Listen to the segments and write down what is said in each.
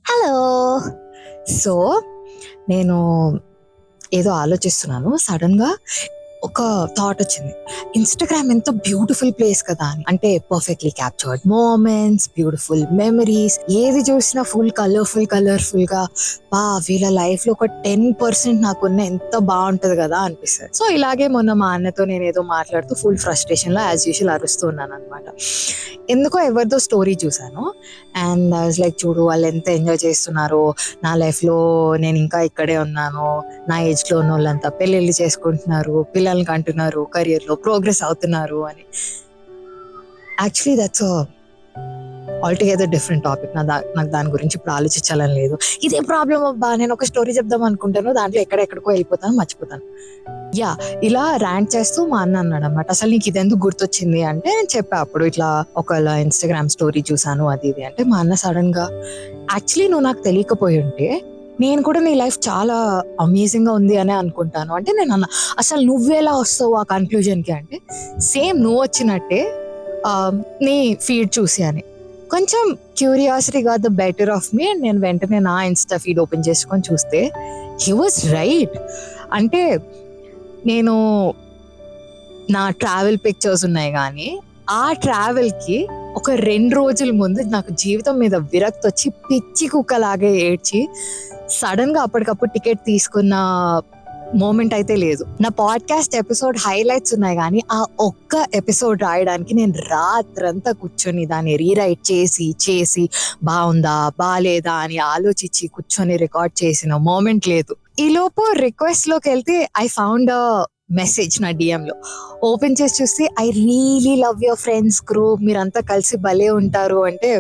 Hello. So నేను ఏదో ఆలోచిస్తున్నాను, సడన్గా ఒక థాట్ వచ్చింది. ఇన్స్టాగ్రామ్ ఎంత బ్యూటిఫుల్ ప్లేస్ కదా అని. అంటే perfectly captured moments, beautiful memories, ఏది చూసినా ఫుల్ కలర్ఫుల్ గా వీళ్ళ లైఫ్ లో ఒక 10% నాకున్న ఎంత బాగుంటది కదా అనిపిస్తుంది. సో ఇలాగే మొన్న మా అన్నతో నేను ఏదో మాట్లాడుతూ ఫుల్ ఫ్రస్ట్రేషన్ లో యాజ్ యూజువల్ అరుస్తూ ఉన్నాను అనమాట. ఎందుకో ఎవరిదో స్టోరీ చూసాను అండ్ లైక్ చూడు వాళ్ళు ఎంత ఎంజాయ్ చేస్తున్నారో, నా లైఫ్ లో నేను ఇంకా ఇక్కడే ఉన్నాను, నా ఏజ్ లో ఉన్న వాళ్ళంతా పెళ్ళిళ్ళు చేసుకుంటున్నారు, పిల్లల్ని కంటున్నారు, కెరియర్ లో ప్రోగ్రెస్ అవుతున్నారు అని. Actually that's altogether different topic. నాకు దాని గురించి ఇప్పుడు ఆలోచించాలని లేదు. ఇదే ప్రాబ్లం అబ్బా, నేను ఒక స్టోరీ చెప్దాం అనుకుంటాను, దాంట్లో ఎక్కడెక్కడికో వెళ్ళిపోతాను, మర్చిపోతాను. ఇలా ర్యాంట్ చేస్తూ మా అన్న అన్నాడు అనమాట, అసలు నీకు ఇదెందుకు గుర్తొచ్చింది అంటే నేను చెప్పా అప్పుడు ఇట్లా ఒకవేళ ఇన్స్టాగ్రామ్ స్టోరీ చూసాను అది ఇది అంటే, మా అన్న సడన్ గా యాక్చువల్లీ నువ్వు నాకు తెలియకపోయి ఉంటే నేను కూడా నీ లైఫ్ చాలా అమేజింగ్ గా ఉంది అని అనుకుంటాను అంటే. నేను అన్న అసలు నువ్వెలా వస్తావు ఆ కన్క్లూజన్ కి అంటే, సేమ్ నువ్వు వచ్చినట్టే నీ ఫీడ్ చూసి అని. కొంచెం క్యూరియాసిటీ గా the better of me, and నేను వెంటనే నా ఇన్స్టా ఫీడ్ ఓపెన్ చేసుకొని చూస్తే హీ వాజ్ రైట్. అంటే నేను నా ట్రావెల్ పిక్చర్స్ ఉన్నాయి కానీ ఆ ట్రావెల్ కి ఒక 2 రోజుల ముందు నాకు జీవితం మీద విరక్తి వచ్చి పిచ్చి కుక్కలాగే ఏడ్చి సడన్ గా అప్పటికప్పుడు టికెట్ తీసుకున్న మూమెంట్ అయితే లేదు. నా పాడ్కాస్ట్ ఎపిసోడ్ హైలైట్స్ ఉన్నాయి కానీ ఆ ఒక్క ఎపిసోడ్ రాయడానికి నేను రాత్రంతా కూర్చొని దాన్ని రీరైట్ చేసి బాగుందా బాలేదా అని ఆలోచించి కూర్చొని రికార్డ్ చేసిన మూమెంట్ లేదు. ఈ లోపు రిక్వెస్ట్ లోకి వెళ్తే ఐ ఫౌండ్ అ మెసేజ్ నా డిఎం లో. ఓపెన్ చేసి చూస్తే I really love your friends group, మీరంతా కలిసి భలే ఉంటారు అంటే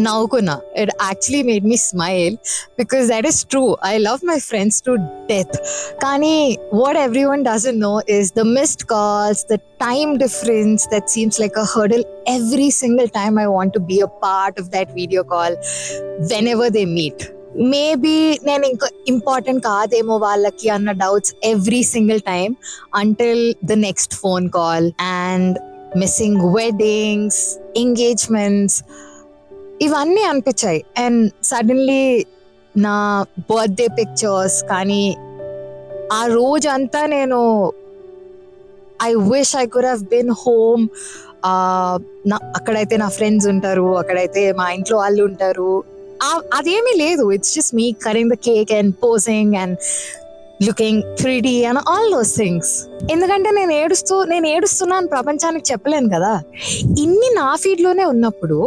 నవ్వుకున్నా. It actually made me smile because that is true, I love my friends to death. కానీ what everyone doesn't know is the missed calls, the time difference that seems like a hurdle every single time I want to be a part of that video call whenever they meet. Maybe నేను ఇంకా important కాదేమో వాళ్ళకి అన్న doubts every single time until the next phone call. And missing weddings, engagements, ఇవన్నీ అనిపించాయి. And suddenly నా birthday pictures కానీ ఆ రోజంతా నేను I wish I could have been home. అక్కడైతే నా ఫ్రెండ్స్ ఉంటారు, అక్కడైతే మా ఇంట్లో వాళ్ళు ఉంటారు, అదేమీ లేదు. It's just me cutting the cake and posing and looking 3D and all those things. ఎందుకంటే నేను ఏడుస్తున్నాను ప్రపంచానికి చెప్పలేను కదా. ఇన్ని నా ఫీడ్ లోనే ఉన్నప్పుడు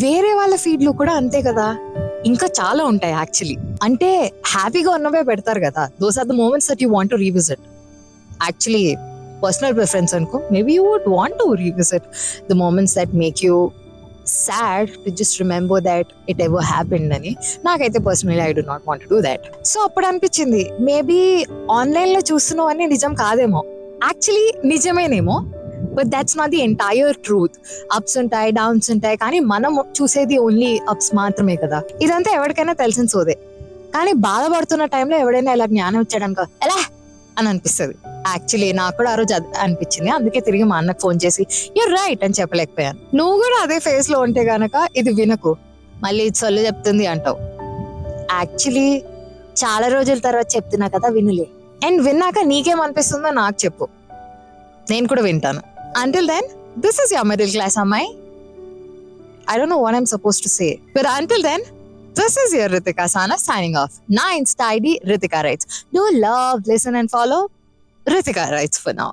వేరే వాళ్ళ ఫీడ్ లో కూడా అంతే కదా. ఇంకా చాలా ఉంటాయి యాక్చువల్లీ. అంటే హ్యాపీగా ఉన్నవే పెడతారు కదా, those are the moments that you want to revisit. Actually personal preference అనుకో, maybe you would want to revisit the moments that make you sad to just remember that it ever happened అని. నాకైతే personally I do not want to do that. So అప్పుడు అనిపించింది maybe online లో చూస్తున్నావన్నీ నిజం కాదేమో, actually నిజమేనేమో, but that's not the entire truth. Ups ఉంటాయి, డౌన్స్ ఉంటాయి, కానీ మనం చూసేది ఓన్లీ అప్స్ మాత్రమే కదా. ఇదంతా ఎవరికైనా తెలిసిన సోదే. కానీ బాధపడుతున్న టైంలో ఎవడైనా ఇలా జ్ఞానం ఇచ్చాడనుకో ఎలా అని అనిపిస్తుంది. యాక్చువల్లీ నాకు కూడా ఆ రోజు అనిపించింది, అందుకే తిరిగి మా అన్నకు ఫోన్ చేసి యూర్ రైట్ అని చెప్పలేకపోయాను. నువ్వు కూడా అదే ఫేజ్ లో ఉంటే గనక ఇది వినకు, మళ్ళీ సొల్లు చెప్తుంది అంటావు. యాక్చువల్లీ చాలా రోజుల తర్వాత చెప్తున్నా కదా, వినులే. అండ్ విన్నాక నీకేమనిపిస్తుందో నాకు చెప్పు, నేను కూడా వింటాను. Until then this is your middle class అమ్మాయి. I don't know what I'm supposed to say, but until then, this is your Ritika Sana signing off. Na Insta ID Ritika Writes. Do love, listen and follow Ritika Writes for now.